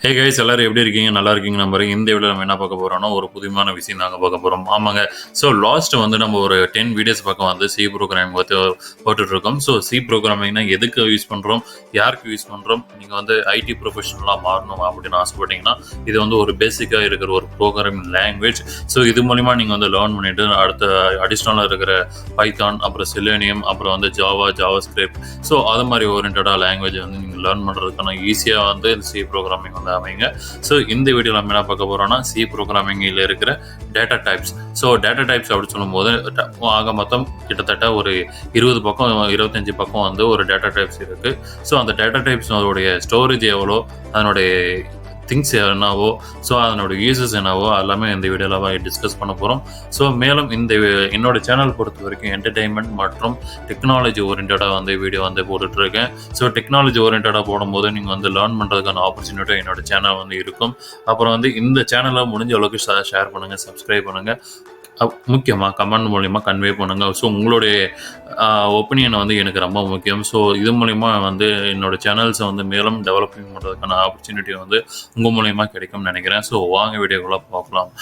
Hey guys எல்லாரும் எப்படி இருக்கீங்க? நல்லா இருக்கீங்க நம்புறேன். இந்த வீடியோல நம்ம என்ன பார்க்க போறோம்னா, ஒரு புதுமையான விஷயம் தாங்க பார்க்க போறோம். ஆமாங்க. ஸோ லாஸ்ட் வந்து நம்ம ஒரு 10 வீடியோஸ் பக்கம் வந்து சி புரோகிராமிங் பத்தி போட்டுட்டு இருக்கோம். ஸோ சி புரோகிராமிங்னா எதுக்கு யூஸ் பண்றோம்? யாருக்கு யூஸ் பண்றோம்? நீங்க வந்து ஐடி ப்ரொஃபஷனலா மாறணும் அப்படின்னு ஆசைப்பட்டீங்கன்னா, இது வந்து ஒரு பேசிக்கா இருக்கிற ஒரு புரோகிராமிங் லாங்குவேஜ். ஸோ இது மூலியமா நீங்க வந்து லேர்ன் பண்ணிட்டு அடுத்த அடிஷனலா இருக்கிற பைத்தான், அப்புறம் செலேனியம், அப்புறம் வந்து ஜாவா, ஜாவாஸ்கிரிப்ட் ஸோ அது மாதிரி ஓரியன்டா லாங்குவேஜ் வந்து நீங்கள் லேர்ன் பண்ணுறதுக்கான ஈஸியாக வந்து சி ப்ரோக்ராமிங் வந்து அமைங்க. ஸோ இந்த வீடியோவில் நம்ம என்ன பார்க்க போகிறோம்னா சி ப்ரோக்ராமிங்கில் இருக்கிற data types. So data types அப்படி சொல்லும்போது ஆக மொத்தம் கிட்டத்தட்ட ஒரு 20 பக்கம் 25 பக்கம் வந்து ஒரு டேட்டா டைப்ஸ் இருக்குது. ஸோ அந்த டேட்டா டைப்ஸ் அதோடைய ஸ்டோரேஜ் எவ்வளோ, அதனுடைய திங்ஸ் என்னவோ, ஸோ அதனோட யூசஸ் என்னவோ எல்லாமே இந்த வீடியோவில் டிஸ்கஸ் பண்ண போகிறோம். ஸோ மேலும் என்னோட சேனல் பொறுத்த வரைக்கும் என்டர்டெயின்மெண்ட் மற்றும் டெக்னாலஜி ஓரியன்டாக வந்து வீடியோ வந்து போட்டுட்ருக்கேன். ஸோ டெக்னாலஜி ஓரியன்டாக போடும்போது நீங்கள் வந்து லேர்ன் பண்ணுறதுக்கான ஆப்பர்ச்சுனிட்டி என்னோட சேனல் வந்து இருக்கும். அப்புறம் வந்து இந்த சேனலை முடிஞ்ச அளவுக்கு ஷேர் பண்ணுங்கள், சப்ஸ்கிரைப் பண்ணுங்கள். முக்கியமாக கமெண்ட் மூலிமா கன்வே பண்ணுங்கள். ஸோ உங்களுடைய ஒப்பீனியன் வந்து எனக்கு ரொம்ப முக்கியம். ஸோ இது மூலிமா வந்து என்னோடய சேனல்ஸை வந்து மேலும் டெவலப்பிங் பண்ணுறதுக்கான ஆப்பர்ச்சுனிட்டி வந்து உங்கள் மூலிமா கிடைக்கும்னு நினைக்கிறேன். ஸோ வாங்க வீடியோக்குள்ளே பார்க்கலாம்.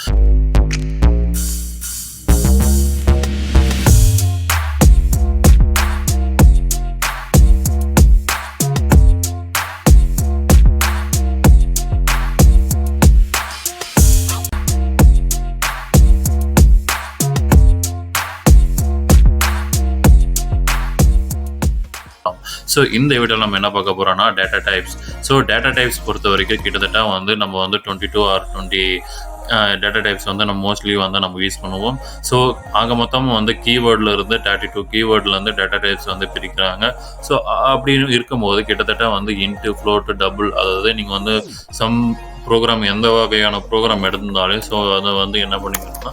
ஸோ இந்த வீடியோவில் நம்ம என்ன பார்க்க போகிறோம்னா data types. So data types பொறுத்த வரைக்கும் கிட்டத்தட்ட வந்து நம்ம வந்து 22 ஆர் 20 டேட்டா டைப்ஸ் வந்து நம்ம மோஸ்ட்லி வந்து நம்ம யூஸ் பண்ணுவோம். ஸோ ஆக மொத்தம் வந்து கீவேர்டில் இருந்து 32 கீவேர்ட்லேருந்து டேட்டா டைப்ஸ் வந்து பிரிக்கிறாங்க. ஸோ அப்படின்னு இருக்கும்போது கிட்டத்தட்ட வந்து இன்ட்டு, ஃப்ளோட், டபுள், அதாவது நீங்கள் வந்து சம் ப்ரோக்ராம் எந்த வகையான ப்ரோக்ராம் எடுத்திருந்தாலும் ஸோ அதை வந்து என்ன பண்ணிக்கணும்னா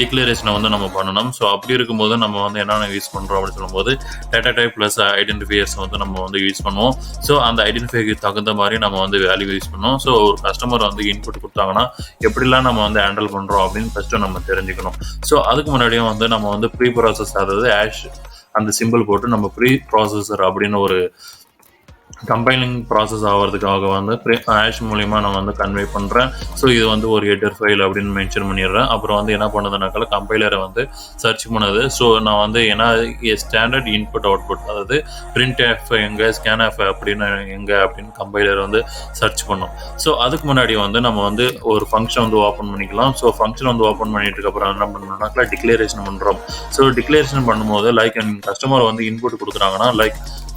டிக்ளரேஷனை வந்து நம்ம பண்ணணும். ஸோ அப்படி இருக்கும்போது நம்ம வந்து என்னென்ன யூஸ் பண்ணுறோம் அப்படின்னு சொல்லும்போது டேட்டா டைப் ப்ளஸ் ஐடென்டிஃபையர்ஸ் வந்து நம்ம வந்து யூஸ் பண்ணுவோம். ஸோ அந்த ஐடென்டிஃபைக்கு தகுந்த மாதிரி நம்ம வந்து வேல்யூ யூஸ் பண்ணுவோம். ஸோ ஒரு கஸ்டமர் வந்து இன்புட் கொடுத்தாங்கன்னா எப்படிலாம் நம்ம வந்து ஹேண்டில் பண்ணுறோம் அப்படின்னு ஃபஸ்ட்டு நம்ம தெரிஞ்சுக்கணும். ஸோ அதுக்கு முன்னாடியும் வந்து நம்ம வந்து ப்ரீ ப்ராசஸ், அதாவது ஆஷ் அந்த சிம்பிள் போட்டு நம்ம ப்ரீ ப்ராசஸர் அப்படின்னு ஒரு கம்பைலிங் ப்ராசஸ் ஆகிறதுக்காக வந்து ஆஷ் மூலிமா நான் வந்து கன்வே பண்ணுறேன். ஸோ இது வந்து ஒரு ஹெட்டர் ஃபைல் அப்படின்னு மென்ஷன் பண்ணிடுறேன். அப்புறம் வந்து என்ன பண்ணுதுனாக்கா கம்பைலரை வந்து சர்ச் பண்ணுது. ஸோ நான் வந்து ஏன்னா ஸ்டாண்டர்ட் இன்புட் அவுட்புட், அதாவது பிரிண்ட் எஃப் எங்கே, ஸ்கேன் எஃப் அப்படின்னு எங்கே அப்படின்னு கம்பைலர் வந்து சர்ச் பண்ணும். ஸோ அதுக்கு முன்னாடி வந்து நம்ம வந்து ஒரு ஃபங்க்ஷன் வந்து ஓப்பன் பண்ணிக்கலாம். ஸோ ஃபங்க்ஷன் வந்து ஓப்பன் பண்ணிட்டு அப்புறம் என்ன பண்ணணும்னாக்கா டிக்ளரேஷன் பண்ணுறோம். ஸோ டிக்ளரேஷன் பண்ணும்போது நீங்கள் கஸ்டமர் வந்து இன்புட் கொடுக்குறாங்கன்னா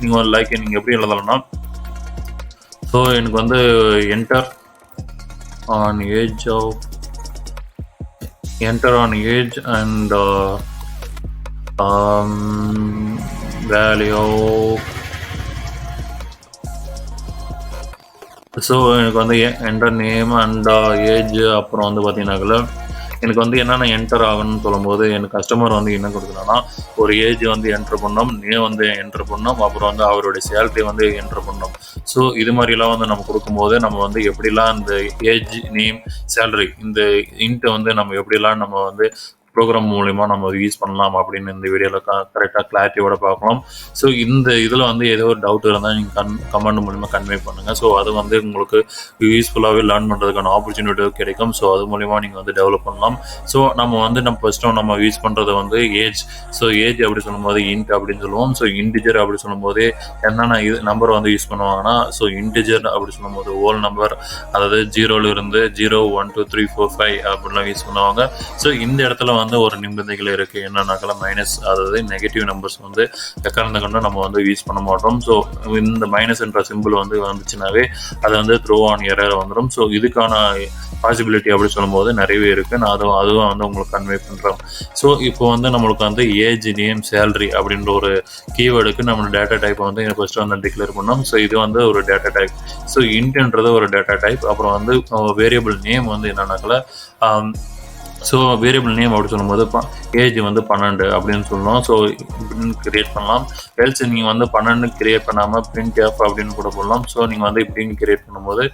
நீங்கள் எப்படி எழுதலாம்னா, ஸோ எனக்கு வந்து enter an age and value. So எனக்கு வந்து என்டர் நேம் அண்ட் ஏஜ், அப்புறம் வந்து பார்த்தீங்கன்னாக்கா எனக்கு வந்து என்னென்ன என்டர் ஆகணும்னு சொல்லும்போது எனக்கு கஸ்டமர் வந்து என்ன கொடுக்குறாங்கன்னா ஒரு ஏஜ் வந்து என்ட்ரு பண்ணோம், நேம் வந்து என்ட்ரு பண்ணோம், அப்புறம் வந்து அவருடைய சேலரி வந்து என்ட்ரு பண்ணோம். ஸோ இது மாதிரிலாம் வந்து நம்ம கொடுக்கும்போது நம்ம வந்து எப்படிலாம் இந்த ஏஜ், நேம், சேலரி இந்த இன்ட்டை வந்து நம்ம எப்படிலாம் நம்ம வந்து ப்ரோக்ராம் மூலிமா நம்ம யூஸ் பண்ணலாம் அப்படின்னு இந்த வீடியோவில் கரெக்டாக கிளாரிட்டியோட பார்க்கலாம். ஸோ இந்த இதில் வந்து ஏதோ ஒரு டவுட் இருந்தால் நீங்கள் கமெண்ட் மூலிமா கன்வே பண்ணுங்கள். ஸோ அது வந்து உங்களுக்கு யூஸ்ஃபுல்லாகவே லேர்ன் பண்ணுறதுக்கான ஆப்பர்ச்சுனிட்டி கிடைக்கும். ஸோ அது மூலிமா நீங்கள் வந்து டெவலப் பண்ணலாம். ஸோ நம்ம ஃபஸ்ட்டு நம்ம யூஸ் பண்ணுறது வந்து ஏஜ். ஸோ ஏஜ் அப்படி சொல்லும்போது இன்ட் அப்படின்னு சொல்லுவோம். ஸோ இன்டிஜர் அப்படி சொல்லும்போது என்னென்ன நம்பர் வந்து யூஸ் பண்ணுவாங்கன்னா, ஸோ இன்டிஜர் அப்படி சொல்லும்போது ஹோல் நம்பர், அதாவது 0லிருந்து 0, 1, 2, 3, 4, 5 அப்படிலாம் யூஸ் பண்ணுவாங்க. ஸோ இந்த இடத்துல வந்து ஒரு நிபந்தனைகள் இருக்குது. என்னன்னாக்கா மைனஸ், அதாவது நெகட்டிவ் நம்பர்ஸ் வந்து எக்காரணத்தை கொண்டு நம்ம வந்து யூஸ் பண்ண மாட்டோம். ஸோ இந்த மைனஸ் என்ற சிம்பிள் வந்து வந்துச்சுனாவே அது வந்து த்ரோ ஆன் எரர் வந்துடும். ஸோ இதுக்கான பாசிபிலிட்டி அப்படி சொல்லும்போது நிறையவே இருக்குது. நான் அதுவும் வந்து உங்களுக்கு கன்வே பண்ணுறேன். ஸோ இப்போ வந்து நம்மளுக்கு வந்து ஏஜ், நேம், சேலரி அப்படின்ற ஒரு கீவேர்டுக்கு நம்ம டேட்டா டைப்பை வந்து ஃபஸ்ட்டு வந்து டிக்ளேர் பண்ணோம். ஸோ இது வந்து ஒரு டேட்டா டைப். ஸோ இன்ட்ன்றது ஒரு டேட்டா டைப். அப்புறம் வந்து வேரியபிள் நேம் வந்து என்னன்னாக்கா, ஸோ வேரியபிள் நேம் அப்படி சொல்லும்போது ஏஜ் வந்து 12 அப்படின்னு சொல்லணும். ஸோ இப்படின்னு கிரியேட் பண்ணலாம். எல்ஸ் நீங்கள் வந்து 12 கிரியேட் பண்ணாமல் பிரிண்ட் எஃப் அப்படின்னு கூட போடலாம். ஸோ நீங்கள் வந்து இப்படின்னு கிரியேட் பண்ணும்போது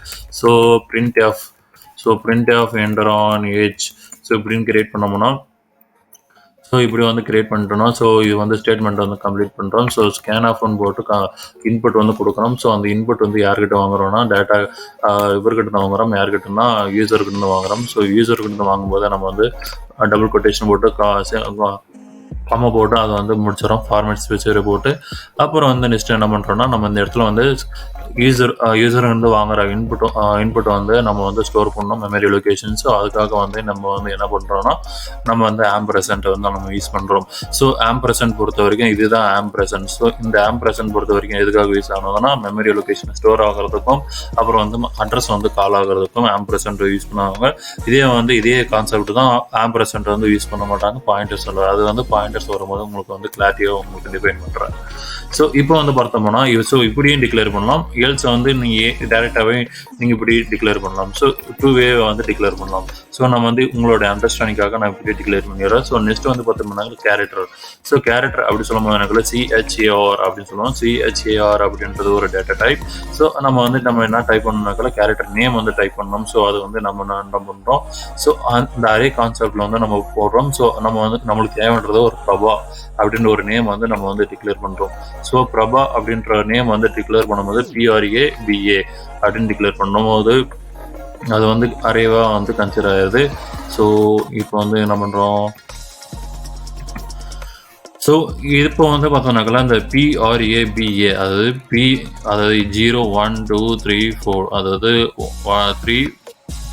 print F enter an age so இப்படின்னு கிரியேட் பண்ணோம்னா ஸோ இப்படி வந்து கிரியேட் பண்ணிட்டோம்னா, ஸோ இது வந்து ஸ்டேட்மெண்ட் வந்து கம்ப்ளீட் பண்ணுறோம். ஸோ ஸ்கேன் ஆஃப்னு போட்டு இன்புட் வந்து கொடுக்குறோம். ஸோ அந்த இன்புட் வந்து யார்கிட்ட வாங்குறோம்னா டேட்டா இவர்கிட்ட தான் வாங்குறோம். யார்கிட்டனா யூசர்கிட்ட இருந்து வாங்குறோம். ஸோ யூசர்கிட்ட இருந்து வாங்கும்போது நம்ம வந்து டபுள் கொட்டேஷன் போட்டு கம்மா போட்டு அதை வந்து முடிச்சிடறோம். ஃபார்மேட் ஸ்பெசிஃபை போட்டு அப்புறம் வந்து நெக்ஸ்ட் என்ன பண்ணுறோம்னா, நம்ம இந்த இடத்துல வந்து யூசர் வந்து வாங்குற இன்புட் வந்து நம்ம வந்து ஸ்டோர் பண்ணணும் மெமரி லொகேஷன். ஸோ அதுக்காக வந்து நம்ம வந்து என்ன பண்ணுறோம்னா, நம்ம வந்து ஆம்பர்சன்ட் வந்து நம்ம யூஸ் பண்ணுறோம். ஸோ ஆம்பர்சன்ட் பொறுத்த வரைக்கும் இதுதான் ஆம்பர்சன்ட். ஸோ இந்த ஆம்பர்சன்ட் பொறுத்த வரைக்கும் எதுக்காக யூஸ் ஆகுதுன்னா, மெமரி லொகேஷன் ஸ்டோர் ஆகிறதுக்கும் அப்புறம் வந்து அட்ரஸ் வந்து கால் ஆகிறதுக்கும் ஆம்பர்சன்ட் யூஸ் பண்ணுவாங்க. இதே கான்செப்ட் தான் ஆம்பர்சன்ட் வந்து யூஸ் பண்ண மாட்டாங்க பாயிண்டர்ஸ். அது வந்து பாயிண்டர்ஸ் வரும்போது உங்களுக்கு வந்து கிளாரிட்டியாக உங்களுக்கு டிஃபைன் பண்ணுறேன். ஸோ இப்போ வந்து பார்த்தோம்னா, ஸோ இப்படியும் டிக்ளேர் பண்ணலாம். எல்ஸ் வந்து நீங்கள் டேரெக்டாகவே நீங்கள் இப்படி டிக்ளேர் பண்ணலாம். ஸோ 2 வே வந்து டிக்ளேர் பண்ணலாம். ஸோ நம்ம வந்து உங்களோட அண்டர்ஸ்டாண்டிங்காக நான் இப்படி டிக்ளேர் பண்ணிடுறேன். ஸோ நெக்ஸ்ட் வந்து பார்த்தோம்னா கேரக்டர். ஸோ கேரக்டர் அப்படி சொல்லும்போது எனக்கு CHAR அப்படின்னு சொல்லுவோம். CHAR அப்படின்றது ஒரு டேட்டா டைப். ஸோ நம்ம என்ன டைப் பண்ணணும்னாக்கா கேரக்டர் நேம் வந்து டைப் பண்ணணும். ஸோ அது வந்து நம்ம என்ன பண்ணுறோம், ஸோ அந்த அரே கான்செப்டில் வந்து நம்ம போடுறோம். ஸோ நம்ம வந்து நம்மளுக்கு தேவைன்றது ஒரு பிரபா அப்படின்ற ஒரு நேம் வந்து நம்ம வந்து டிக்ளேர் பண்ணுறோம். ஸோ பிரபா அப்படின்ற நேம் வந்து டிக்ளேர் பண்ணும்போது PRABA அப்படின்னு டிக்ளேர் பண்ணும்போது அது வந்து அரேவா வந்து கன்சிடர் ஆகுது. ஸோ இப்போ வந்து என்ன பண்ணுறோம், ஸோ இப்போ வந்து பார்த்தோம்னாக்கா இந்த PRABA அதாவது 0 1 2 3 4 அதாவது 3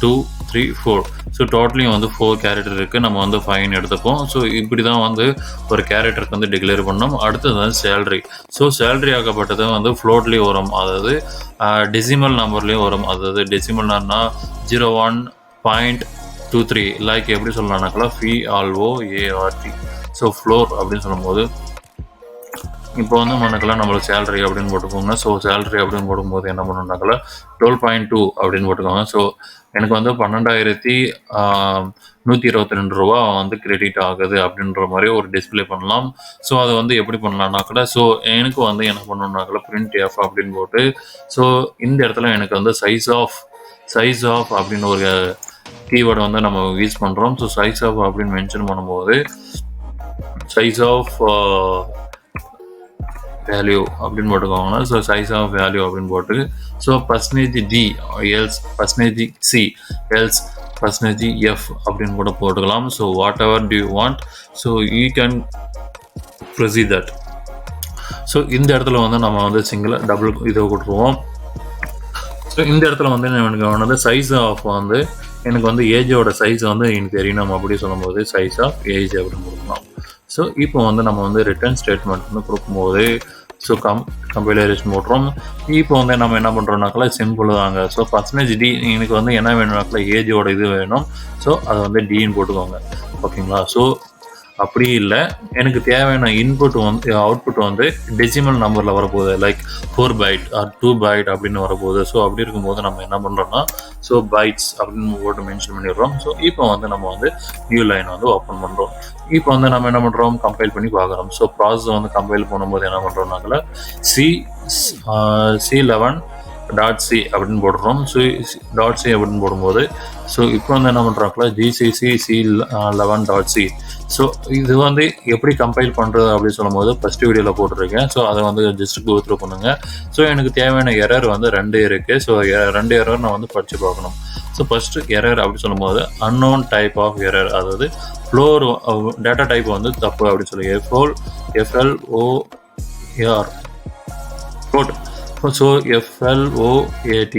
2 3 4. ஸோ டோட்டலையும் வந்து 4 கேரக்டர் இருக்குது. நம்ம வந்து 5 எடுத்துப்போம். ஸோ இப்படி தான் வந்து ஒரு கேரக்டருக்கு வந்து டிக்ளேர் பண்ணோம். அடுத்தது வந்து சேலரி. ஸோ சேலரி ஆகப்பட்டது வந்து ஃப்ளோட்லேயும் வரும், அதாவது டெசிமல் நம்பர்லேயும் வரும். அதாவது டெசிமல்னா 01.23 லைக் எப்படி சொல்லலாம்னாக்கா FLOART. ஸோ ஃப்ளோர் அப்படின்னு சொல்லும்போது இப்போ வந்து மனக்கெல்லாம் நம்மளுக்கு சேலரி அப்படின்னு போட்டுக்கோங்க. ஸோ சேலரி அப்படின்னு போடும்போது என்ன பண்ணணும்னாக்கா 12.2 அப்படின்னு போட்டுக்கோங்க. ஸோ எனக்கு வந்து 12,122 ரூபா வந்து கிரெடிட் ஆகுது அப்படின்ற மாதிரி ஒரு டிஸ்பிளே பண்ணலாம். ஸோ அதை வந்து எப்படி பண்ணலாம்னாக்கா, ஸோ எனக்கு வந்து என்ன பண்ணணும்னாக்கா பிரிண்ட் எஃப் அப்படின்னு போட்டு, ஸோ இந்த இடத்துல எனக்கு வந்து சைஸ் ஆஃப் அப்படின்னு ஒரு கீவேர்டை வந்து நம்ம யூஸ் பண்ணுறோம். ஸோ சைஸ் ஆஃப் அப்படின்னு மென்ஷன் பண்ணும்போது சைஸ் ஆஃப் வேல்யூ அப்படின்னு போட்டுக்கோங்கன்னா, ஸோ சைஸ் ஆஃப் வேல்யூ அப்படின்னு போட்டு, so %D else %C else %F அப்படின்னு கூட போட்டுக்கலாம். So what ever to you want, so you can proceed that. So இந்த இடத்துல வந்து நம்ம வந்து டபுள் இதை கொடுத்துருவோம். ஸோ இந்த இடத்துல வந்து எனக்கு வந்து சைஸ் ஆஃப் வந்து எனக்கு வந்து ஏஜோட சைஸ் வந்து எனக்கு தெரியணும் அப்படி சொல்லும்போது சைஸ் ஆஃப் ஏஜ் அப்படின்னு கொடுக்கலாம். ஸோ இப்போ வந்து நம்ம வந்து ரிட்டர்ன் ஸ்டேட்மெண்ட் வந்து கொடுக்கும்போது ஸோ கம்பைலரேஷன் போட்டுறோம். இப்போ வந்து நம்ம என்ன பண்ணுறோம்னாக்கா சிம்பிள் தாங்க. ஸோ %D எனக்கு வந்து என்ன வேணும்னாக்கா ஏஜோட இது வேணும். ஸோ அதை வந்து டின்னு போட்டுக்கோங்க, ஓகேங்களா. ஸோ அப்படி இல்லை, எனக்கு தேவையான அவுட்புட் வந்து டெசிமல் நம்பரில் வரப்போகுது, லைக் 4 பைட் ஆர் 2 பைட் அப்படின்னு வரப்போகுது. ஸோ அப்படி இருக்கும்போது நம்ம என்ன பண்ணுறோம்னா, ஸோ பைட்ஸ் அப்படின்னு போட்டு மென்ஷன் பண்ணிடுறோம். ஸோ இப்போ வந்து நம்ம வந்து நியூ லைன் வந்து ஓப்பன் பண்ணுறோம். இப்போ வந்து நம்ம என்ன பண்ணுறோம், கம்பைல் பண்ணி பார்க்குறோம். ஸோ ப்ராசஸ் வந்து கம்பைல் பண்ணும்போது என்ன பண்ணுறோம்னாக்கா C11.C அப்படின்னு போடுறோம். ஸோ .C அப்படின்னு போடும்போது ஸோ இப்போ வந்து என்ன பண்ணுறாங்களா GCC C11.C. ஸோ இது வந்து எப்படி கம்பைல் பண்ணுறது அப்படின்னு சொல்லும்போது ஃபஸ்ட் வீடியோவில் போட்டிருக்கேன். ஸோ அதை வந்து ஜஸ்ட் கோ த்ரூ பண்ணுங்கள். ஸோ எனக்கு தேவையான எரர் வந்து 2 இருக்குது. ஸோ 2 எரர் நான் வந்து படித்து பார்க்கணும். ஸோ ஃபஸ்ட்டு எரர் அப்படின்னு சொல்லும்போது அன்னோன் டைப் ஆஃப் எரர், அதாவது ஃப்ளோர் டேட்டா டைப் வந்து தப்பு அப்படின்னு சொல்லி FLOAR float. So FLOAT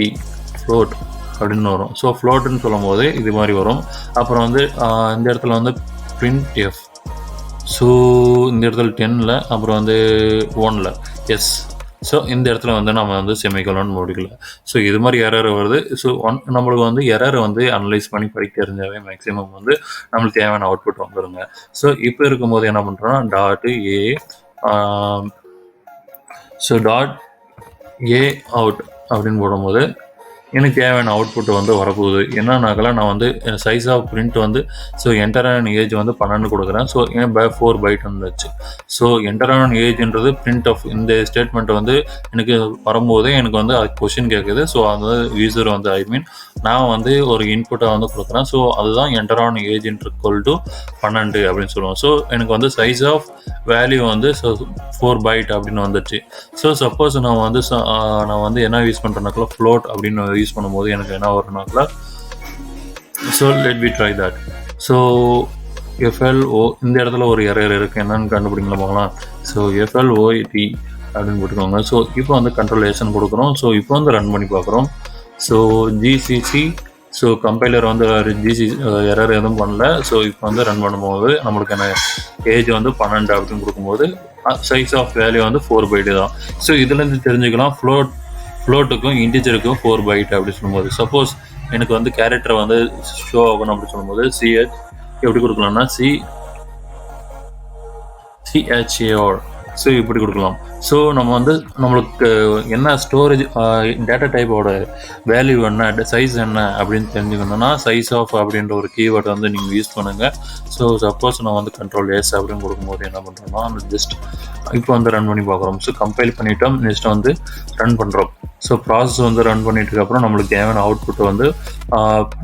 float அப்படின்னு வரும். ஸோ ஃப்ளோட்டுன்னு சொல்லும் போது இது மாதிரி வரும். அப்புறம் வந்து இந்த இடத்துல வந்து பிரிண்ட் எஃப். ஸோ இந்த இடத்துல 10ல் அப்புறம் வந்து 1ல் எஸ். ஸோ இந்த இடத்துல வந்து நம்ம வந்து செமிகோலன் முடிக்கல. ஸோ இது மாதிரி எரர் வருது. ஸோ நம்மளுக்கு வந்து எரர் வந்து அனலைஸ் பண்ணி படிக்க தெரிஞ்சாவே மேக்ஸிமம் வந்து நம்மளுக்கு தேவையான அவுட்புட் வந்துடுங்க. ஸோ இப்போ இருக்கும்போது என்ன பண்ணுறோன்னா .A அவுட் அப்படின்னு போடும்போது எனக்கு தேவையான அவுட்புட் வந்து வரப்போகுது. என்னன்னாக்கெல்லாம் நான் வந்து சைஸ் ஆஃப் பிரிண்ட் வந்து ஸோ என்டர் ஆன் ஏஜ் வந்து 12 கொடுக்குறேன். ஸோ ஏன் 4 பைட் வந்துச்சு. ஸோ என்டர் ஆன் ஏஜ்ன்றது பிரிண்ட் ஆஃப் இந்த ஸ்டேட்மெண்ட் வந்து எனக்கு வரும்போது எனக்கு வந்து அது கொஷின் கேட்குது. ஸோ அந்த யூசர் வந்து நான் வந்து ஒரு இன்புட்டை வந்து கொடுக்குறேன். ஸோ அதுதான் enter an age equal to 12 அப்படின்னு சொல்லுவோம். ஸோ எனக்கு வந்து சைஸ் ஆஃப் வேல்யூ வந்து 4 பைட் அப்படின்னு வந்துச்சு. ஸோ சப்போஸ் நான் வந்து என்ன யூஸ் பண்ணுறேன்னாக்கா ஃப்ளோட் அப்படின்னு யூஸ் பண்ணும்போது எனக்கு என்ன வரும்னாக்கா, so let be try that. So FLO இந்த இடத்துல ஒரு எரர் இருக்குது, என்னன்னு கண்டுபிடிக்கலாம் பார்க்கலாம். ஸோ எஃப்எல்ஓடி அப்படின்னு போட்டுக்கோங்க. ஸோ இப்போ வந்து கண்ட்ரோலேஷன் கொடுக்குறோம். ஸோ இப்போ வந்து ரன் பண்ணி பார்க்குறோம். ஸோ ஜிசிசி ஸோ கம்பைலர் வந்து எரர் எதுவும் பண்ணல. ஸோ இப்போ வந்து ரன் பண்ணும்போது நம்மளுக்கு என்ன ஏஜ் வந்து 12 அப்படின்னு கொடுக்கும்போது சைஸ் ஆஃப் வேல்யூ வந்து 4 பைட்டு தான். ஸோ இதுலேருந்து தெரிஞ்சுக்கலாம் ஃப்ளோட்டுக்கும் இன்டிஜருக்கும் 4 பைட் அப்படி சொல்லும்போது. சப்போஸ் எனக்கு வந்து கேரக்டர் வந்து ஷோ ஆகணும் அப்படி சொல்லும்போது சிஹெச் எப்படி கொடுக்கலாம்னா சிஹெச்ஏஆர் ஸோ இப்படி கொடுக்கலாம். ஸோ நம்ம வந்து நம்மளுக்கு என்ன ஸ்டோரேஜ் டேட்டா டைப்போட வேல்யூ என்ன, சைஸ் என்ன அப்படின்னு தெரிஞ்சுக்கணுன்னா சைஸ் ஆஃப் அப்படின்ற ஒரு கீவேர்டை வந்து நீங்கள் யூஸ் பண்ணுங்கள். ஸோ சப்போஸ் நான் வந்து கண்ட்ரோல் எஸ் அப்படின்னு கொடுக்கும்போது என்ன பண்ணுறோம்னா அந்த ஜஸ்ட் இப்போ வந்து ரன் பண்ணி பார்க்குறோம். ஸோ கம்பைல் பண்ணிட்டோம், நெக்ஸ்ட் வந்து ரன் பண்ணுறோம். ஸோ ப்ராசஸ் வந்து ரன் பண்ணிட்டுருக்கப்புறம் நம்மளுக்கு தேவையான அவுட்புட் வந்து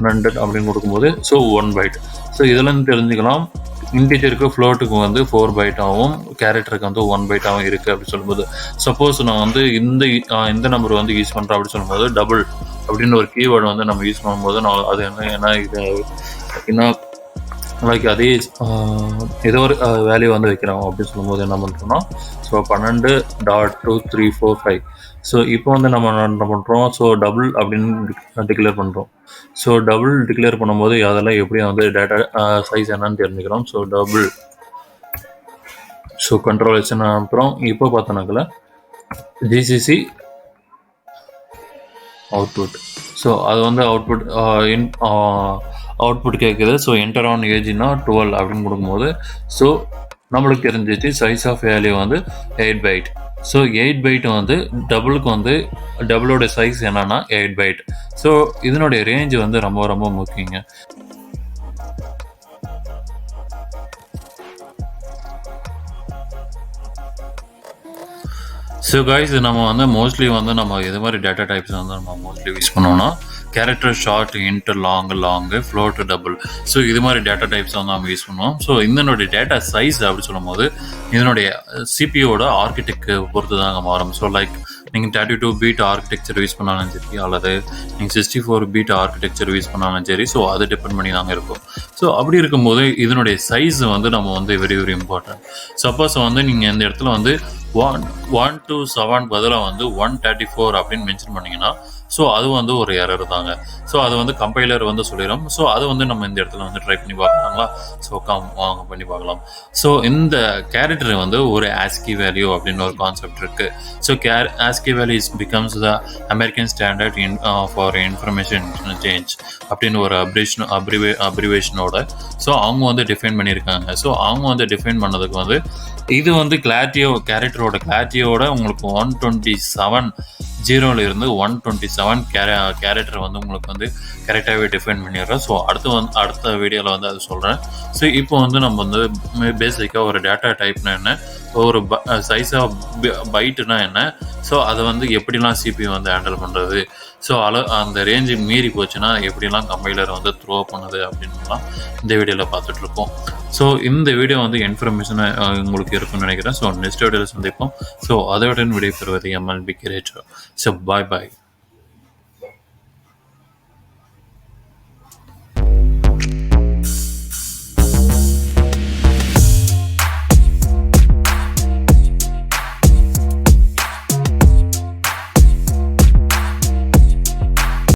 100 அப்படின்னு கொடுக்கும்போது ஸோ 1 பைட். ஸோ இதெல்லாம் தெரிஞ்சுக்கலாம். இன்டிஜருக்கு ஃப்ளோட்டுக்கு வந்து 4 பைட்டாகவும் கேரக்டருக்கு வந்து 1 பைட்டாகவும் இருக்குது அப்படி சொல்லும்போது, சப்போஸ் நான் வந்து இந்த நம்பர் வந்து யூஸ் பண்ணுறேன் அப்படி சொல்லும்போது டபுள் அப்படின்னு ஒரு கீவேர்டு வந்து நம்ம யூஸ் பண்ணும்போது நான் அது என்ன லைக் அதே ஏதோ ஒரு வேல்யூ வந்து வைக்கிறோம் அப்படின்னு சொல்லும்போது என்ன பண்ணுறோம்னா ஸோ 12.2345. ஸோ இப்போ வந்து நம்ம என்ன பண்ணுறோம், ஸோ டபுள் அப்படின்னு டிக்ளேர் பண்ணுறோம். ஸோ டபுள் டிக்ளேர் பண்ணும்போது அதெல்லாம் எப்படி வந்து டேட்டா சைஸ் என்னன்னு தெரிஞ்சுக்கிறோம். ஸோ டபுள் ஸோ கண்ட்ரோலேஷன் அப்புறம் இப்போ பார்த்தோன்னாக்கல ஜிசிசி அவுட்புட். ஸோ அது வந்து அவுட்புட் கேட்குது. ஸோ என்டர் ஆன் ஏஜ்னா 12 அப்படின்னு கொடுக்கும்போது ஸோ நம்மளுக்கு தெரிஞ்சிச்சு சைஸ் ஆஃப் வேல்யூ வந்து 8 பைட். ஸோ 8 பைட் வந்து டபுளுக்கு வந்து டபுளோட சைஸ் என்னன்னா 8 பைட். ஸோ இதனுடைய ரேஞ்ச் வந்து ரொம்ப ரொம்ப முக்கியங்க. ஸோ கைஸ் நம்ம வந்து மோஸ்ட்லி வந்து நம்ம இது மாதிரி டேட்டா டைப்ஸ் வந்து நம்ம மோஸ்ட்லி யூஸ் பண்ணோம்னா character short, inter, long, float, double. So இது மாதிரி டேட்டா டைப்ஸ் வந்து நம்ம யூஸ் பண்ணுவோம். ஸோ இதனுடைய டேட்டா சைஸ் அப்படி சொல்லும் போது இதனுடைய சிபியோட ஆர்கிடெக்ட் பொறுத்து தாங்க மாறும். ஸோ லைக் நீங்கள் 32 பீட் ஆர்கிடெக்சர் யூஸ் பண்ணாலும் சரி, அல்லது நீங்கள் 64 பீட் ஆர்கிடெக்சர் யூஸ் பண்ணாலும் சரி, ஸோ அது டிபெண்ட் பண்ணி தாங்க இருக்கும். ஸோ அப்படி இருக்கும்போது இதனுடைய சைஸ் வந்து நம்ம வந்து வெரி வெரி இம்பார்ட்டன்ட். சப்போஸ் வந்து நீங்கள் இந்த இடத்துல வந்து 127 பதிலாக வந்து 134 அப்படின்னு மென்ஷன் பண்ணிங்கன்னா ஸோ அது வந்து ஒரு எரர் தாங்க. ஸோ அது வந்து கம்பைலர் வந்து சொல்லிடும். ஸோ அது வந்து நம்ம இந்த இடத்துல வந்து ட்ரை பண்ணி பார்க்கலாங்களா? ஸோ வாங்க பண்ணி பார்க்கலாம். ஸோ இந்த கேரக்டர் வந்து ஒரு ஆஸ்கி வேல்யூ அப்படின்னு ஒரு கான்செப்ட் இருக்குது. So ASCII value becomes the American standard for information change அப்படின்னு ஒரு அப்ரிவேஷனோட ஸோ அவங்க வந்து டிஃபைன் பண்ணியிருக்காங்க. ஸோ அவங்க வந்து டிஃபைன் பண்ணதுக்கு வந்து இது வந்து கேரக்டரோட கிளாரிட்டியோட உங்களுக்கு 127 0 127 கேரக்டர் வந்து உங்களுக்கு வந்து கரெக்டாகவே டிஃபைன் பண்ணிடுறேன். ஸோ அடுத்த வீடியோவில் வந்து அது சொல்கிறேன். ஸோ இப்போ வந்து நம்ம வந்து பேசிக்காக ஒரு டேட்டா டைப்னா என்ன, ஒரு சைஸ் ஆஃப் பைட்டுனா என்ன, ஸோ அதை வந்து எப்படிலாம் சிபி வந்து ஹேண்டில் பண்ணுறது, ஸோ அந்த ரேஞ்சு மீறி போச்சுன்னா எப்படிலாம் கம்பைலர் வந்து த்ரோ பண்ணுது அப்படின்லாம் இந்த வீடியோவில் பார்த்துட்ருக்கோம். ஸோ இந்த வீடியோ வந்து இன்ஃபர்மேஷனாக உங்களுக்கு இருக்குன்னு நினைக்கிறேன். ஸோ நெக்ஸ்ட் வீடியோவில் சந்திப்போம். ஸோ அதை விட வீடியோ பெறுவது MLB கிரியேட்டர். So bye.